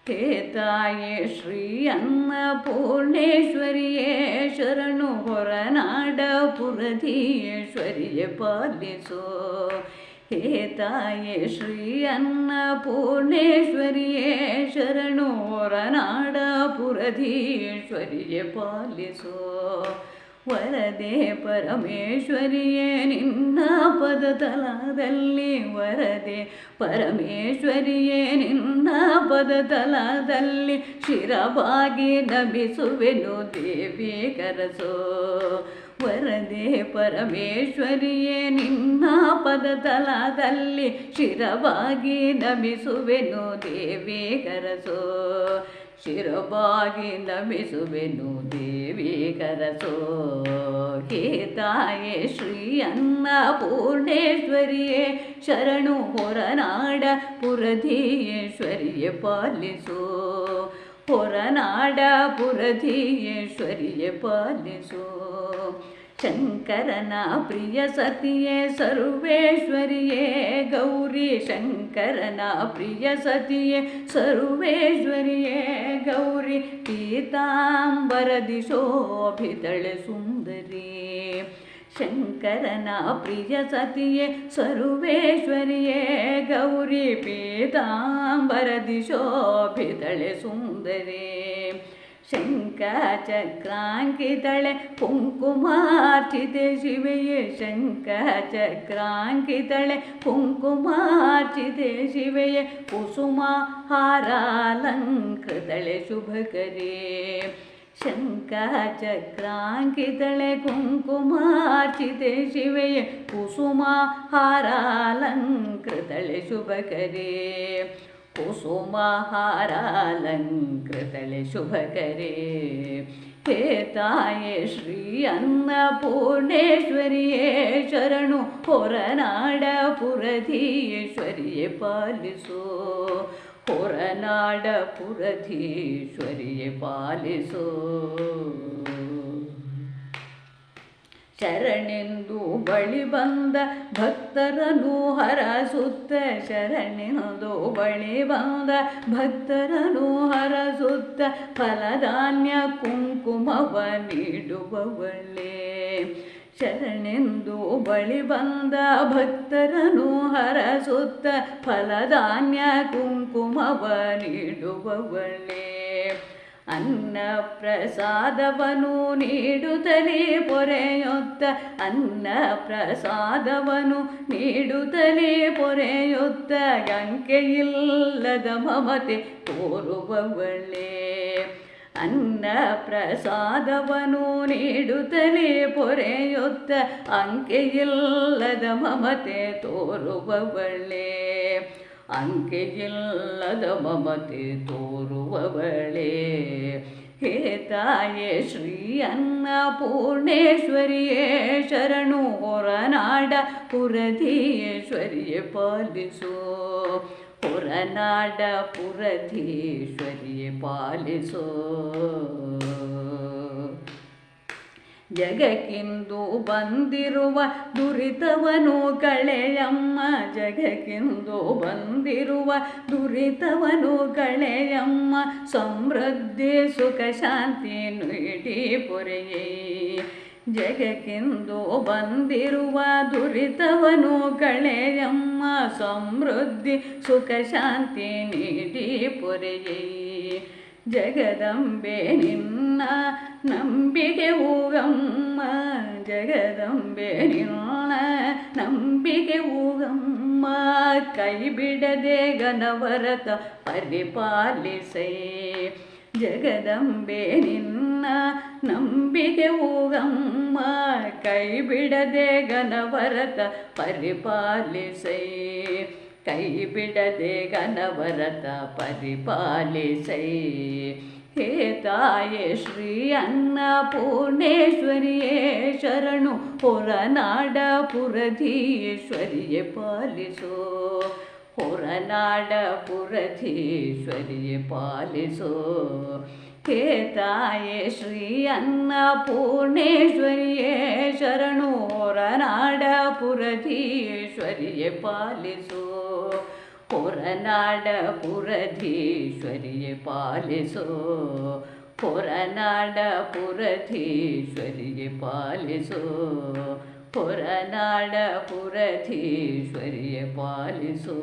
ಹೇ ತಾಯೇ ಶ್ರೀ ಅನ್ನಪೂರ್ಣೇಶ್ವರಿಯೇ ಶರಣು ಹೊರನಾಡ ಪುರಧೀಶ್ವರಿಯೇ ಪಾಲಿಸೋ. ಹೇ ತಾಯೇ ಶ್ರೀ ಅನ್ನಪೂರ್ಣೇಶ್ವರಿಯೇ ಶರಣು ಹೊರನಾಡ ಪುರಧೀಶ್ವರಿಯೇ ಪಾಲಿಸೋ. ವರದೆ ಪರಮೇಶ್ವರಿಯೇ ನಿನ್ನ ಪದತಲದಲ್ಲಿ, ವರದೆ ಪರಮೇಶ್ವರಿಯೇ ನಿನ್ನ ಪದತಲದಲ್ಲಿ ಶಿರವಾಗಿ ನಮಿಸುವೆನು ದೇವಿ ಕರಸೋ. ವರದೆ ಪರಮೇಶ್ವರಿಯೇ ನಿನ್ನ ಪದತಲದಲ್ಲಿ ಶಿರವಾಗಿ ನಮಿಸುವೆನು ದೇವಿ ಕರಸೋ. ಶಿರವಾಗಿ ನಮಿಸುವೆನು ದೇವಿ ಕರಸೋ. ಹೇ ತಾಯೇ ಶ್ರೀ ಅನ್ನಪೂರ್ಣೇಶ್ವರಿಯೇ ಶರಣು ಹೊರನಾಡ ಪುರಧೀಶ್ವರಿಯೇ ಪಾಲಿಸೋ. ಹೊರನಾಡ ಪುರಧೀಶ್ವರಿಯೇ ಪಾಲಿಸೋ. ಶಂಕರನ ಪ್ರಿಯ ಸತಿಯೇ ಸರ್ವೇಶ್ವರಿಯೇ ಗೌರಿ, ಶಂಕರನ ಪ್ರಿಯ ಸತಿಯೇ ಸರ್ವೇಶ್ವರಿಯೇ ಗೌರಿ, ಪೀತಾಂಬರದಿ ಶೋಭಿತಳೆ ಸುಂದರಿ. ಶಂಕರನ ಪ್ರಿಯ ಸತಿಯೇ ಸರ್ವೇಶ್ವರಿಯೇ ಗೌರಿ, ಪೀತಾಂಬರದಿ ಶೋಭಿತಳೆ ಸುಂದರಿ. ಶಂಖಚಕ್ರಾಂಕಿತಳೆ ಕುಂಕುಮಾರ್ಚಿತೆ ಶಿವೆಯೇ, ಶಂಖಚಕ್ರಾಂಕಿತಳೆ ಕುಂಕುಮಾರ್ಚಿತೆ ಶಿವೆಯೇ, ಕುಸುಮ ಹಾರಾಲಂಕೃತಳೆ ಶುಭಕರೇ. ಶಂಖಚಕ್ರಾಂಕಿತಳೆ ಕುಂಕುಮಾರ್ಚಿತೆ ಶಿವೆಯೇ, ಕುಸುಮ ಹಾರಾಲಂಕೃತಳೆ ಶುಭಕರೇ. ಕುಸುಮ ಹಾರಾಲಂಕೃತಳೆ ಶುಭಕರೇ. ಹೇ ತಾಯೇ ಶ್ರೀ ಅನ್ನಪೂರ್ಣೇಶ್ವರಿಯೇ ಶರಣು ಹೊರನಾಡ ಪುರಧೀಶ್ವರಿಯೇ ಪಾಲಿಸೋ. ಹೊರನಾಡ ಪುರಧೀಶ್ವರಿಯೇ ಪಾಲಿಸೋ. ಶರಣೆಂದು ಬಳಿ ಬಂದ ಭಕ್ತರನು ಹರಸುತ್ತ, ಶರಣೆಂದು ಬಳಿ ಬಂದ ಭಕ್ತರನು ಹರಸುತ್ತ, ಫಲಧಾನ್ಯ ಕುಂಕುಮವ ನೀಡುವವಳೇ. ಶರಣೆಂದು ಬಳಿ ಬಂದ ಭಕ್ತರನು ಹರಸುತ್ತ, ಫಲಧಾನ್ಯ ಕುಂಕುಮವ ನೀಡುವವಳೇ. ಅನ್ನ ಪ್ರಸಾದವನು ನೀಡುತ್ತಲೇ ಪೊರೆಯೊತ್ತ, ಅನ್ನ ಪ್ರಸಾದವನು ನೀಡುತ್ತಲೇ ಪೊರೆಯೊತ್ತ, ಅಂಕೆಯಿಲ್ಲದ ಮಮತೆ ತೋರುವವಳೇ. ಅನ್ನ ಪ್ರಸಾದವನು ನೀಡುತ್ತಲೇ ಪೊರೆಯೊತ್ತ, ಅಂಕೆಯಿಲ್ಲದ ಮಮತೆ ತೋರುವವಳೇ. ಅಂಕೆಯಿಲ್ಲದ ಮಮತೆ ತೋರುವವಳೇ. ಹೇ ತಾಯೇ ಶ್ರೀ ಅನ್ನಪೂರ್ಣೇಶ್ವರಿಯೇ ಶರಣು ಹೊರನಾಡ ಪುರಧೀಶ್ವರಿಯೇ ಪಾಲಿಸೋ. ಹೊರನಾಡ ಪುರಧೀಶ್ವರಿಯೇ ಪಾಲಿಸೋ. ಜಗಕ್ಕಿಂದು ಬಂದಿರುವ ದುರಿತವನು ಕಳೆಯಮ್ಮ, ಜಗಕ್ಕಿಂದು ಬಂದಿರುವ ದುರಿತವನು ಕಳೆಯಮ್ಮ, ಸಮೃದ್ಧಿ ಸುಖ ಶಾಂತಿ ನೀಡಿ ಪೊರೆಯೇ. ಜಗಕ್ಕಿಂದು ಬಂದಿರುವ ದುರಿತವನು ಕಳೆಯಮ್ಮ, ಸಮೃದ್ಧಿ ಸುಖ ಶಾಂತಿ ನೀಡಿ ಪೊರೆಯೇ. ಜಗದಂಬೆ ನಿನ್ನ ನಂಬಿಕೆ ಹೋಗಮ್ಮ, ಜಗದಂಬೆ ನಿನ್ನ ನಂಬಿಕೆ ಹೋಗಮ್ಮ, ಕೈ ಬಿಡದೆ ಘನವರತ ಪರಿಪಾಲಿಸೇ. ಜಗದಂಬೆ ನಿನ್ನ ನಂಬಿಕೆ ಹೋಗಮ್ಮ, ಕೈ ಬಿಡದೆ ಘನವರತ ಪರಿಪಾಲಿಸೇ. ಕೈ ಬಿಡದೆ ಘನವರತ ಪರಿಪಾಲಿಸೈ. ಹೇ ತಾಯೇ ಶ್ರೀ ಅನ್ನಪೂರ್ಣೇಶ್ವರಿಯೇ ಶರಣು ಹೊರನಾಡ ಪುರಧೀಶ್ವರಿಯೇ ಪಾಲಿಸೋ. ಹೊರನಾಡ ಪುರಧೀಶ್ವರಿಯೇ ಪಾಲಿಸೋ. ಹೇ ತಾಯೇ ಶ್ರೀ ಅನ್ನಪೂರ್ಣೇಶ್ವರಿಯೇ ಶರಣು ಹೊರನಾಡ ಪುರಧೀಶ್ವರಿಯೇ ಪಾಲಿಸೋ. ಹೊರನಾಡ ಪುರಧೀಶ್ವರಿಯೇ ಪಾಲಿಸೋ ಹೊರನಾಡ ಪುರಧೀಶ್ವರಿಯೇ ಪಾಲಿಸೋ ಹೊರನಾಡ ಪುರಧೀಶ್ವರಿಯೇ ಪಾಲಿಸೋ